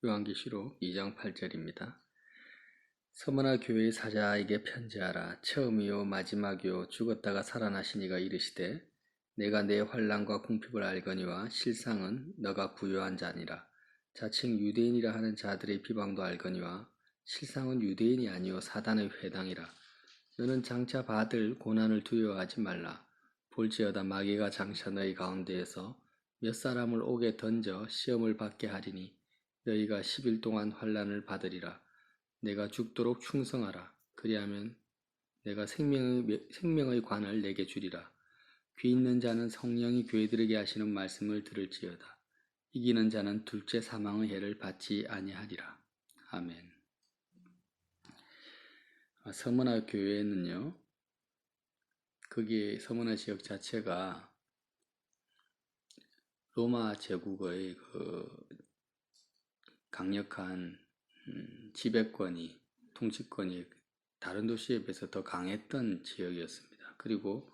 요한계시록 2장 8절입니다. 서머나 교회의 사자에게 편지하라. 처음이요 마지막이요 죽었다가 살아나신 이가 이르시되 내가 내 환난과 궁핍을 알거니와 실상은 너가 부요한 자니라. 자칭 유대인이라 하는 자들의 비방도 알거니와 실상은 유대인이 아니요 사단의 회당이라. 너는 장차 받을 고난을 두려워하지 말라. 볼지어다 마귀가 장차 너희 가운데에서 몇 사람을 옥에 던져 시험을 받게 하리니 너희가 10일 동안 환난을 받으리라. 내가 죽도록 충성하라. 그리하면 내가 생명의 관을 내게 주리라. 귀 있는 자는 성령이 교회들에게 하시는 말씀을 들을지어다. 이기는 자는 둘째 사망의 해를 받지 아니하리라. 아멘. 서머나 교회는요, 거기 서머나 지역 자체가 로마 제국의 강력한 지배권이, 통치권이 다른 도시에 비해서 더 강했던 지역이었습니다. 그리고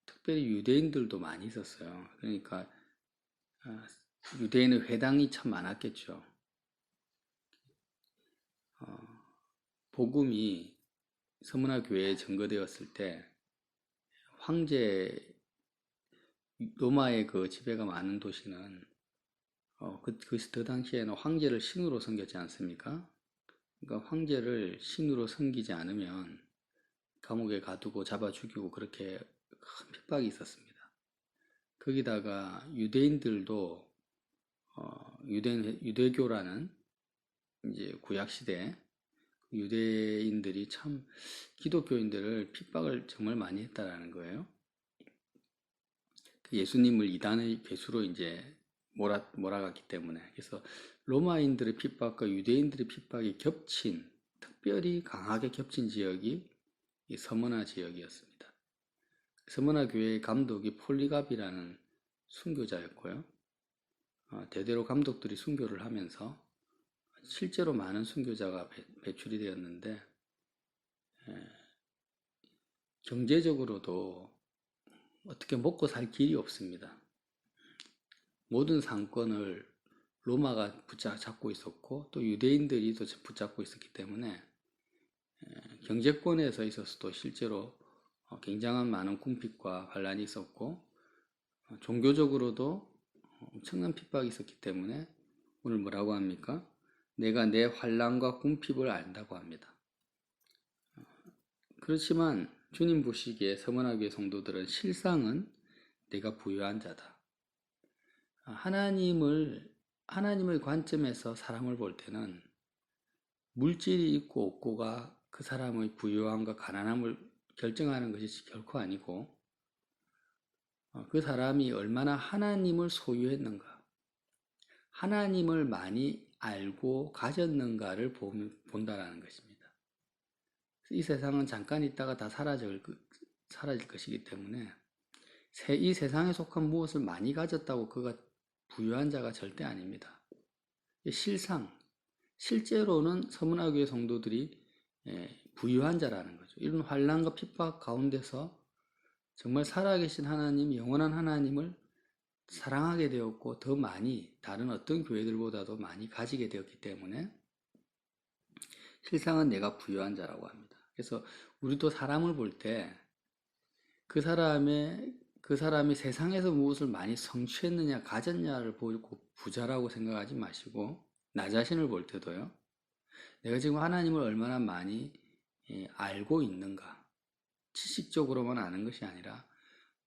특별히 유대인들도 많이 있었어요. 그러니까 유대인의 회당이 참 많았겠죠. 복음이 서문화 교회에 전거되었을 때 황제, 로마의 그 지배가 많은 도시는 그 당시에는 황제를 신으로 섬겼지 않습니까? 그러니까 황제를 신으로 섬기지 않으면 감옥에 가두고 잡아 죽이고 그렇게 큰 핍박이 있었습니다. 거기다가 유대인들도 유대교라는 이제 구약시대 유대인들이 참 기독교인들을 핍박을 정말 많이 했다라는 거예요. 예수님을 이단의 괴수로 이제 몰아갔기 때문에. 그래서 로마인들의 핍박과 유대인들의 핍박이 겹친, 특별히 강하게 겹친 지역이 이 서머나 지역이었습니다. 서머나 교회의 감독이 폴리갑이라는 순교자였고요. 대대로 감독들이 순교를 하면서 실제로 많은 순교자가 배출이 되었는데, 경제적으로도 어떻게 먹고 살 길이 없습니다. 모든 상권을 로마가 붙잡고 있었고 또 유대인들이 또 붙잡고 있었기 때문에 경제권에서 있어서도 실제로 굉장한 많은 궁핍과 환란이 있었고 종교적으로도 엄청난 핍박이 있었기 때문에 오늘 뭐라고 합니까? 내가 내 환란과 궁핍을 안다고 합니다. 그렇지만 주님 보시기에 서머나교회 성도들은 실상은 내가 부유한 자다. 하나님의 관점에서 사람을 볼 때는 물질이 있고 없고가 그 사람의 부유함과 가난함을 결정하는 것이 결코 아니고 그 사람이 얼마나 하나님을 소유했는가, 하나님을 많이 알고 가졌는가를 본다라는 것입니다. 이 세상은 잠깐 있다가 다 사라질 것이기 때문에 이 세상에 속한 무엇을 많이 가졌다고 그가 부유한 자가 절대 아닙니다. 실제로는 서문화교회 성도들이 부유한 자라는 거죠. 이런 환난과 핍박 가운데서 정말 살아계신 하나님, 영원한 하나님을 사랑하게 되었고 더 많이 다른 어떤 교회들보다도 많이 가지게 되었기 때문에 실상은 내가 부유한 자라고 합니다. 그래서 우리도 사람을 볼 때 그 사람이 세상에서 무엇을 많이 성취했느냐, 가졌냐를 보고 부자라고 생각하지 마시고, 나 자신을 볼 때도요, 내가 지금 하나님을 얼마나 많이 알고 있는가, 지식적으로만 아는 것이 아니라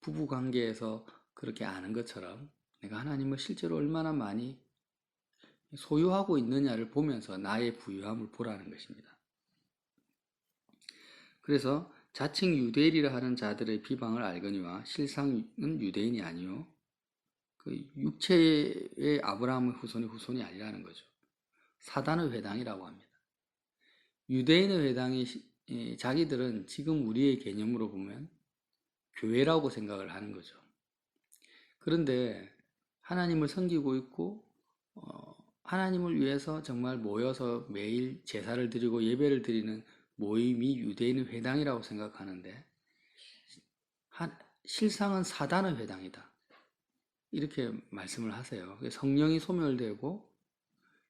부부 관계에서 그렇게 아는 것처럼 내가 하나님을 실제로 얼마나 많이 소유하고 있느냐를 보면서 나의 부유함을 보라는 것입니다. 그래서 자칭 유대인이라 하는 자들의 비방을 알거니와 실상은 유대인이 아니요 그 육체의 아브라함의 후손이 아니라는 거죠. 사단의 회당이라고 합니다. 유대인의 회당이 자기들은 지금 우리의 개념으로 보면 교회라고 생각을 하는 거죠. 그런데 하나님을 섬기고 있고 하나님을 위해서 정말 모여서 매일 제사를 드리고 예배를 드리는 모임이 유대인의 회당이라고 생각하는데 실상은 사단의 회당이다. 이렇게 말씀을 하세요. 성령이 소멸되고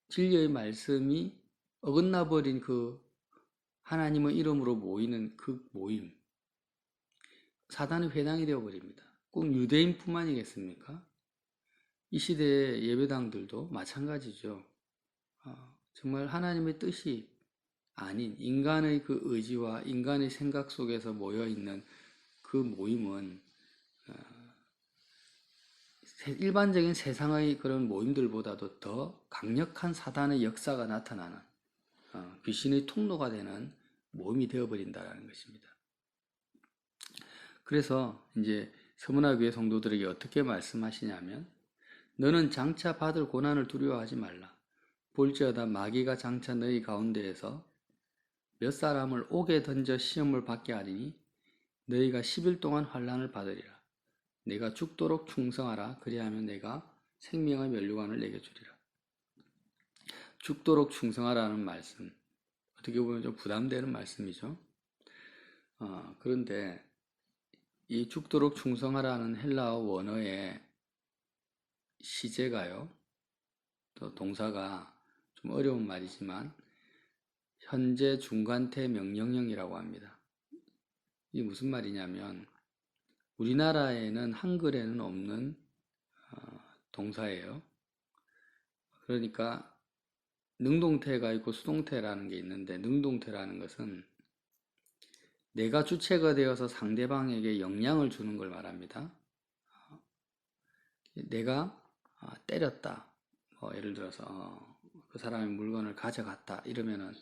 진리의 말씀이 어긋나 버린 그 하나님의 이름으로 모이는 그 모임, 사단의 회당이 되어버립니다. 꼭 유대인뿐만이겠습니까? 이 시대의 예배당들도 마찬가지죠. 정말 하나님의 뜻이 아닌 인간의 그 의지와 인간의 생각 속에서 모여있는 그 모임은 일반적인 세상의 그런 모임들보다도 더 강력한 사단의 역사가 나타나는 귀신의 통로가 되는 모임이 되어버린다는 것입니다. 그래서 이제 서문화교회 성도들에게 어떻게 말씀하시냐면, 너는 장차 받을 고난을 두려워하지 말라. 볼지어다 마귀가 장차 너희 가운데에서 몇 사람을 옥에 던져 시험을 받게 하리니 너희가 10일 동안 환난을 받으리라. 내가 죽도록 충성하라. 그리하면 내가 생명의 면류관을 내게 주리라. 죽도록 충성하라는 말씀, 어떻게 보면 좀 부담되는 말씀이죠. 그런데 이 죽도록 충성하라는 헬라어 원어의 시제가요, 또 동사가 좀 어려운 말이지만 현재 중간태 명령형이라고 합니다. 이게 무슨 말이냐면, 우리나라에는 한글에는 없는 동사예요. 그러니까 능동태가 있고 수동태라는 게 있는데, 능동태라는 것은 내가 주체가 되어서 상대방에게 영향을 주는 걸 말합니다. 내가 때렸다, 예를 들어서 그 사람의 물건을 가져갔다 이러면은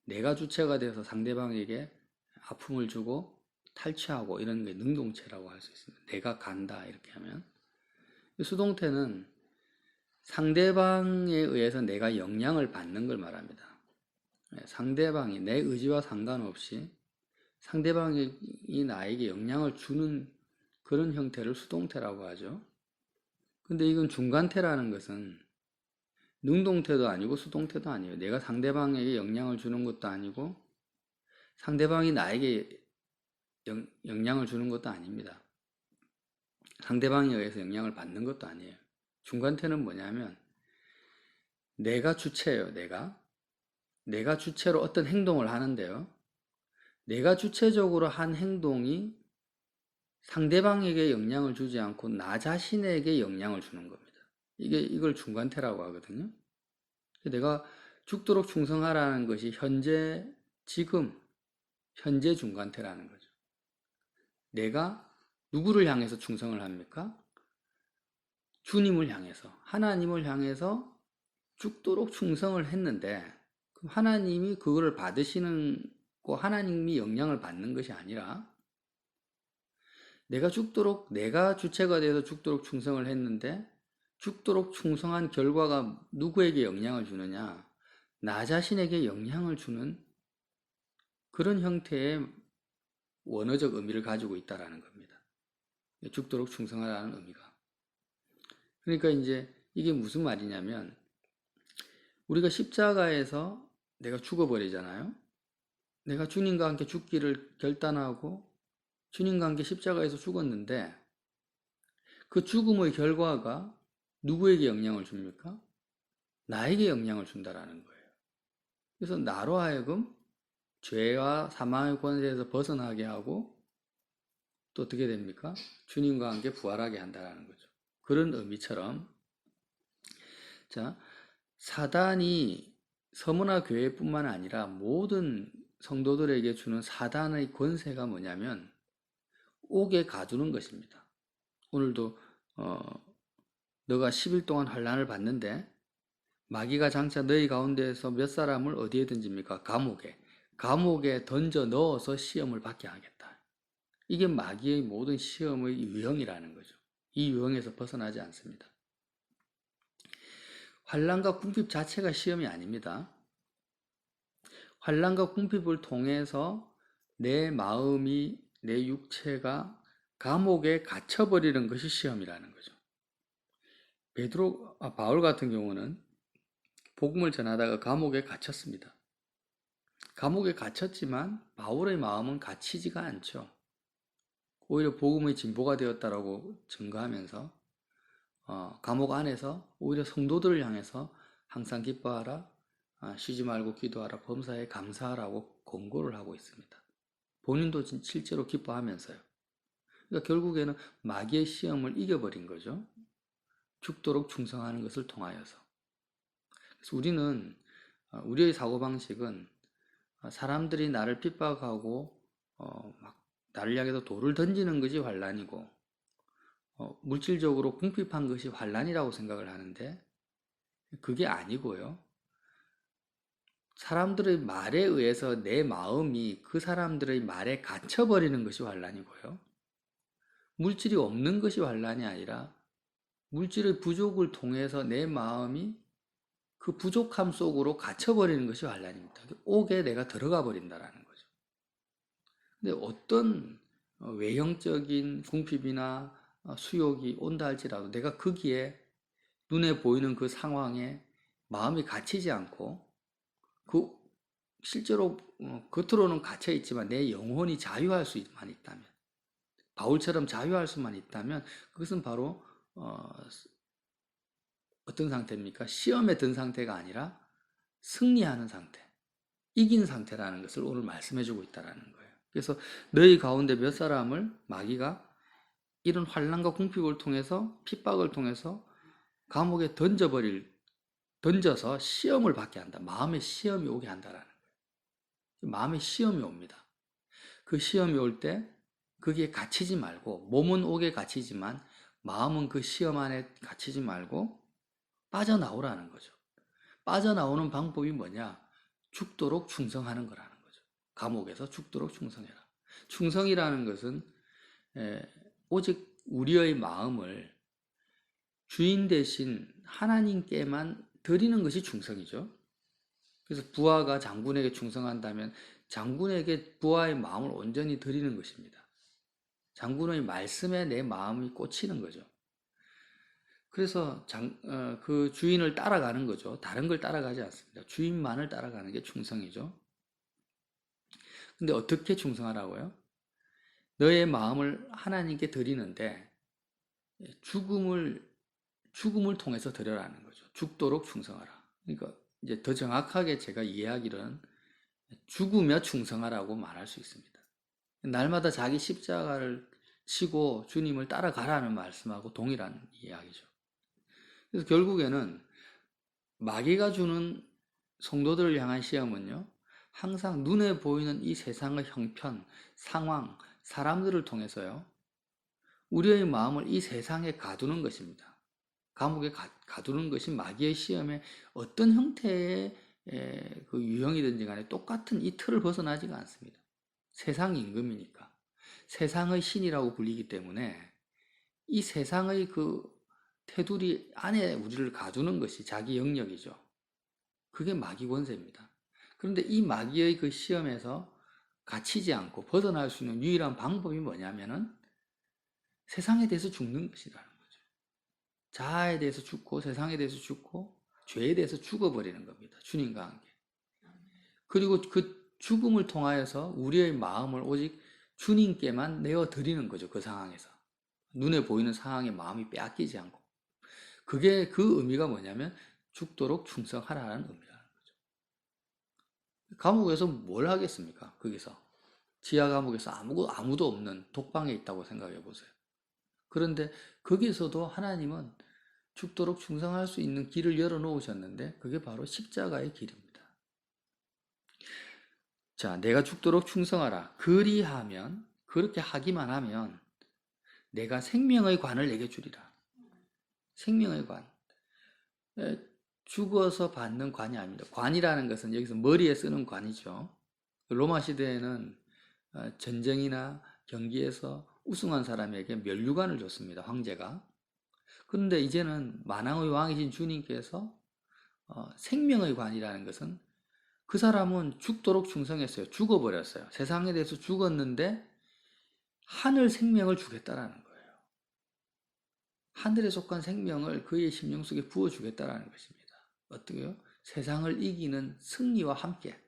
내가 주체가 되어서 상대방에게 아픔을 주고 탈취하고 이런 게 능동체라고 할 수 있습니다. 내가 간다 이렇게 하면. 수동태는 상대방에 의해서 내가 영향을 받는 걸 말합니다. 상대방이 내 의지와 상관없이 상대방이 나에게 영향을 주는 그런 형태를 수동태라고 하죠. 근데 이건 중간태라는 것은 능동태도 아니고 수동태도 아니에요. 내가 상대방에게 영향을 주는 것도 아니고 상대방이 나에게 영향을 주는 것도 아닙니다. 상대방에 의해서 영향을 받는 것도 아니에요. 중간태는 뭐냐면 내가 주체예요. 내가 주체로 어떤 행동을 하는데요, 내가 주체적으로 한 행동이 상대방에게 영향을 주지 않고 나 자신에게 영향을 주는 겁니다. 이걸 중간태라고 하거든요. 내가 죽도록 충성하라는 것이 지금 현재 중간태라는 거죠. 내가 누구를 향해서 충성을 합니까? 주님을 향해서, 하나님을 향해서 죽도록 충성을 했는데, 그럼 하나님이 그거를 받으시는 거, 하나님이 영향을 받는 것이 아니라 내가 주체가 되어서 죽도록 충성을 했는데, 죽도록 충성한 결과가 누구에게 영향을 주느냐? 나 자신에게 영향을 주는 그런 형태의 원어적 의미를 가지고 있다라는 겁니다. 죽도록 충성하라는 의미가. 그러니까 이제 이게 무슨 말이냐면, 우리가 십자가에서 내가 죽어버리잖아요. 내가 주님과 함께 죽기를 결단하고 주님과 함께 십자가에서 죽었는데, 그 죽음의 결과가 누구에게 영향을 줍니까? 나에게 영향을 준다라는 거예요. 그래서 나로 하여금 죄와 사망의 권세에서 벗어나게 하고, 또 어떻게 됩니까? 주님과 함께 부활하게 한다라는 거죠. 그런 의미처럼, 자, 사단이 서문화 교회뿐만 아니라 모든 성도들에게 주는 사단의 권세가 뭐냐면 옥에 가두는 것입니다. 오늘도 너가 10일 동안 환난을 받는데 마귀가 장차 너희 가운데에서 몇 사람을 어디에 던집니까? 감옥에 던져 넣어서 시험을 받게 하겠다. 이게 마귀의 모든 시험의 유형이라는 거죠. 이 유형에서 벗어나지 않습니다. 환난과 궁핍 자체가 시험이 아닙니다. 환난과 궁핍을 통해서 내 마음이, 내 육체가 감옥에 갇혀버리는 것이 시험이라는 거죠. 바울 같은 경우는 복음을 전하다가 감옥에 갇혔습니다. 감옥에 갇혔지만 바울의 마음은 갇히지가 않죠. 오히려 복음의 진보가 되었다라고 증거하면서 감옥 안에서 오히려 성도들을 향해서 항상 기뻐하라, 쉬지 말고 기도하라, 범사에 감사하라고 권고를 하고 있습니다. 본인도 실제로 기뻐하면서요. 그러니까 결국에는 마귀의 시험을 이겨버린 거죠. 죽도록 충성하는 것을 통하여서. 그래서 우리의 사고방식은 사람들이 나를 핍박하고 막 나를 향해서 돌을 던지는 것이 환난이고 물질적으로 궁핍한 것이 환난이라고 생각을 하는데 그게 아니고요. 사람들의 말에 의해서 내 마음이 그 사람들의 말에 갇혀버리는 것이 환난이고요. 물질이 없는 것이 환난이 아니라 물질의 부족을 통해서 내 마음이 그 부족함 속으로 갇혀버리는 것이 환난입니다. 옥에 내가 들어가 버린다라는 거죠. 근데 어떤 외형적인 궁핍이나 수욕이 온다 할지라도 내가 거기에 눈에 보이는 그 상황에 마음이 갇히지 않고 그 실제로 겉으로는 갇혀 있지만 내 영혼이 자유할 수만 있다면 바울처럼 자유할 수만 있다면 그것은 바로 어떤 상태입니까? 시험에 든 상태가 아니라 승리하는 상태, 이긴 상태라는 것을 오늘 말씀해주고 있다는 거예요. 그래서 너희 가운데 몇 사람을 마귀가 이런 환난과 궁핍을 통해서 핍박을 통해서 감옥에 던져서 시험을 받게 한다. 마음의 시험이 오게 한다라는 거예요. 마음의 시험이 옵니다. 그 시험이 올 때 거기에 갇히지 말고 몸은 옥에 갇히지만 마음은 그 시험 안에 갇히지 말고 빠져나오라는 거죠. 빠져나오는 방법이 뭐냐? 죽도록 충성하는 거라는 거죠. 감옥에서 죽도록 충성해라. 충성이라는 것은 오직 우리의 마음을 주인 대신 하나님께만 드리는 것이 충성이죠. 그래서 부하가 장군에게 충성한다면 장군에게 부하의 마음을 온전히 드리는 것입니다. 장군의 말씀에 내 마음이 꽂히는 거죠. 그래서 그 주인을 따라가는 거죠. 다른 걸 따라가지 않습니다. 주인만을 따라가는 게 충성이죠. 근데 어떻게 충성하라고요? 너의 마음을 하나님께 드리는데 죽음을 통해서 드려라는 거죠. 죽도록 충성하라. 그러니까 이제 더 정확하게 제가 이해하기로는 죽으며 충성하라고 말할 수 있습니다. 날마다 자기 십자가를 치고 주님을 따라가라는 말씀하고 동일한 이야기죠. 그래서 결국에는 마귀가 주는 성도들을 향한 시험은요, 항상 눈에 보이는 이 세상의 형편, 상황, 사람들을 통해서요, 우리의 마음을 이 세상에 가두는 것입니다. 감옥에 가두는 것이 마귀의 시험의 어떤 형태의 그 유형이든지 간에 똑같은 이 틀을 벗어나지가 않습니다. 세상 임금이니까. 세상의 신이라고 불리기 때문에 이 세상의 그 테두리 안에 우리를 가두는 것이 자기 영역이죠. 그게 마귀 권세입니다. 그런데 이 마귀의 그 시험에서 갇히지 않고 벗어날 수 있는 유일한 방법이 뭐냐면은 세상에 대해서 죽는 것이라는 거죠. 자아에 대해서 죽고 세상에 대해서 죽고 죄에 대해서 죽어버리는 겁니다. 주님과 함께. 그리고 그 죽음을 통하여서 우리의 마음을 오직 주님께만 내어드리는 거죠. 그 상황에서. 눈에 보이는 상황에 마음이 빼앗기지 않고. 그게 그 의미가 뭐냐면 죽도록 충성하라는 의미라는 거죠. 감옥에서 뭘 하겠습니까? 거기서. 지하 감옥에서 아무도 없는 독방에 있다고 생각해 보세요. 그런데 거기서도 하나님은 죽도록 충성할 수 있는 길을 열어놓으셨는데 그게 바로 십자가의 길입니다. 자, 내가 죽도록 충성하라. 그리하면, 그렇게 하기만 하면 내가 생명의 관을 내게 주리라. 생명의 관. 죽어서 받는 관이 아닙니다. 관이라는 것은 여기서 머리에 쓰는 관이죠. 로마 시대에는 전쟁이나 경기에서 우승한 사람에게 면류관을 줬습니다. 황제가. 그런데 이제는 만왕의 왕이신 주님께서 생명의 관이라는 것은 그 사람은 죽도록 충성했어요. 죽어버렸어요. 세상에 대해서 죽었는데 하늘 생명을 주겠다라는 거예요. 하늘에 속한 생명을 그의 심령 속에 부어주겠다라는 것입니다. 어떻게요? 세상을 이기는 승리와 함께.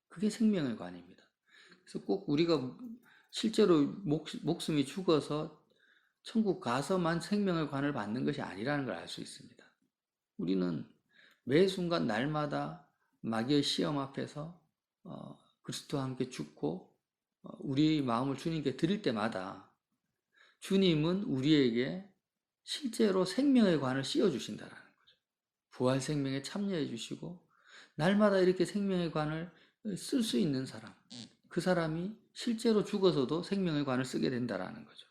그게 생명의 관입니다. 그래서 꼭 우리가 실제로 목숨이 죽어서 천국 가서만 생명의 관을 받는 것이 아니라는 걸 알 수 있습니다. 우리는 매 순간 날마다 마귀의 시험 앞에서 그리스도와 함께 죽고 우리 마음을 주님께 드릴 때마다 주님은 우리에게 실제로 생명의 관을 씌워주신다라는 거죠. 부활 생명에 참여해 주시고 날마다 이렇게 생명의 관을 쓸 수 있는 사람, 그 사람이 실제로 죽어서도 생명의 관을 쓰게 된다라는 거죠.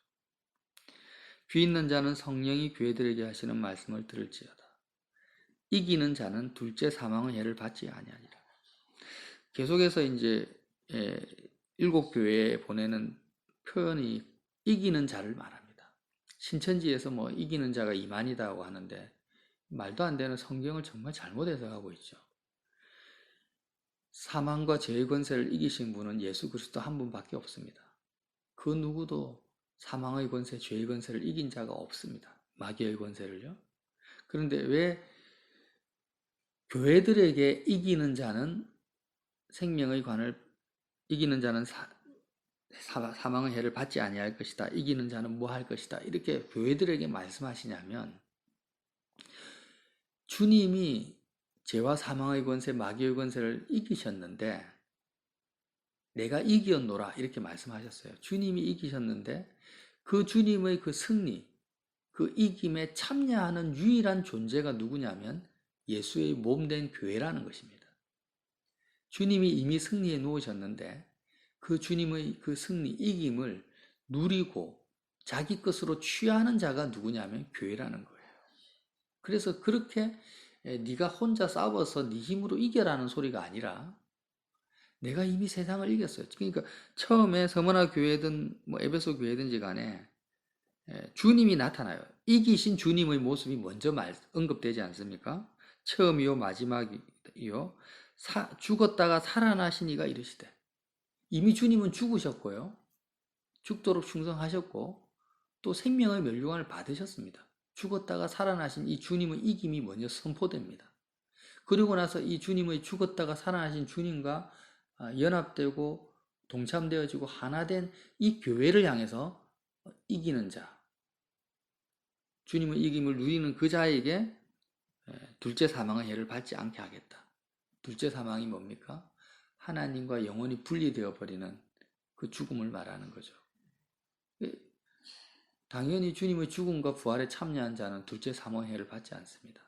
귀 있는 자는 성령이 교회들에게 하시는 말씀을 들을지어다. 이기는 자는 둘째 사망의 해를 받지 아니하니라. 계속해서 이제 7교회에 보내는 표현이 이기는 자를 말합니다. 신천지에서 뭐 이기는 자가 이만이다고 하는데 말도 안 되는 성경을 정말 잘못 해석하고 있죠. 사망과 죄의 권세를 이기신 분은 예수 그리스도 한 분밖에 없습니다. 그 누구도 사망의 권세, 죄의 권세를 이긴 자가 없습니다. 마귀의 권세를요. 그런데 왜 교회들에게 이기는 자는 생명의 관을, 이기는 자는 사망의 해를 받지 아니할 것이다. 이기는 자는 뭐 할 것이다. 이렇게 교회들에게 말씀하시냐면 주님이 죄와 사망의 권세, 마귀의 권세를 이기셨는데 내가 이기었노라 이렇게 말씀하셨어요. 주님이 이기셨는데 그 주님의 그 승리, 그 이김에 참여하는 유일한 존재가 누구냐면 예수의 몸된 교회라는 것입니다. 주님이 이미 승리해 놓으셨는데 그 주님의 그 승리, 이김을 누리고 자기 것으로 취하는 자가 누구냐면 교회라는 거예요. 그래서 그렇게 네가 혼자 싸워서 네 힘으로 이겨라는 소리가 아니라 내가 이미 세상을 이겼어요. 그러니까 처음에 서머나 교회든 뭐 에베소 교회든지 간에 주님이 나타나요. 이기신 주님의 모습이 먼저 언급되지 않습니까? 처음이요 마지막이요 죽었다가 살아나신 이가 이르시되. 이미 주님은 죽으셨고요. 죽도록 충성하셨고 또 생명의 멸류관을 받으셨습니다. 죽었다가 살아나신 이 주님의 이김이 먼저 선포됩니다. 그리고 나서 이 주님의 죽었다가 살아나신 주님과 연합되고 동참되어지고 하나된 이 교회를 향해서 이기는 자, 주님의 이김을 누리는 그 자에게 둘째 사망의 해를 받지 않게 하겠다. 둘째 사망이 뭡니까? 하나님과 영원히 분리되어 버리는 그 죽음을 말하는 거죠. 당연히 주님의 죽음과 부활에 참여한 자는 둘째 사망의 해를 받지 않습니다.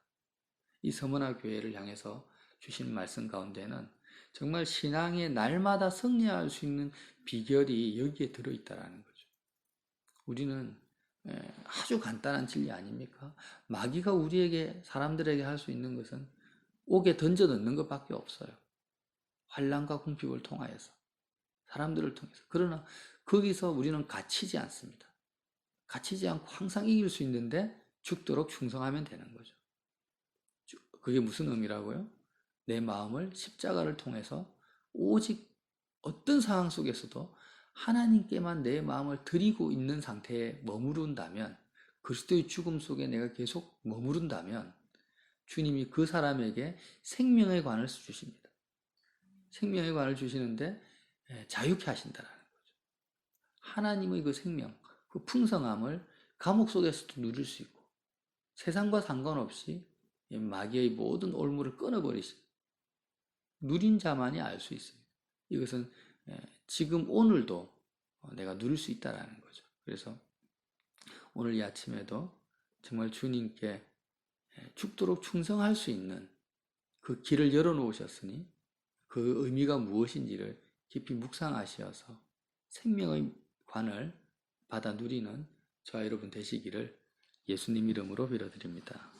이 서머나 교회를 향해서 주신 말씀 가운데는 정말 신앙의 날마다 승리할 수 있는 비결이 여기에 들어있다는 거죠. 우리는 아주 간단한 진리 아닙니까? 마귀가 우리에게, 사람들에게 할 수 있는 것은 옥에 던져 넣는 것밖에 없어요. 환난과 궁핍을 통하여서, 사람들을 통해서. 그러나 거기서 우리는 갇히지 않습니다. 갇히지 않고 항상 이길 수 있는데 죽도록 충성하면 되는 거죠. 그게 무슨 의미라고요? 내 마음을 십자가를 통해서 오직 어떤 상황 속에서도 하나님께만 내 마음을 드리고 있는 상태에 머무른다면, 그리스도의 죽음 속에 내가 계속 머무른다면 주님이 그 사람에게 생명의 관을 주십니다. 생명의 관을 주시는데 자유케 하신다는 거죠. 하나님의 그 생명, 그 풍성함을 감옥 속에서도 누릴 수 있고 세상과 상관없이 마귀의 모든 올무를 끊어버리신 누린 자만이 알 수 있습니다. 이것은 지금 오늘도 내가 누릴 수 있다는 거죠. 그래서 오늘 이 아침에도 정말 주님께 죽도록 충성할 수 있는 그 길을 열어놓으셨으니 그 의미가 무엇인지를 깊이 묵상하시어서 생명의 관을 받아 누리는 저와 여러분 되시기를 예수님 이름으로 빌어드립니다.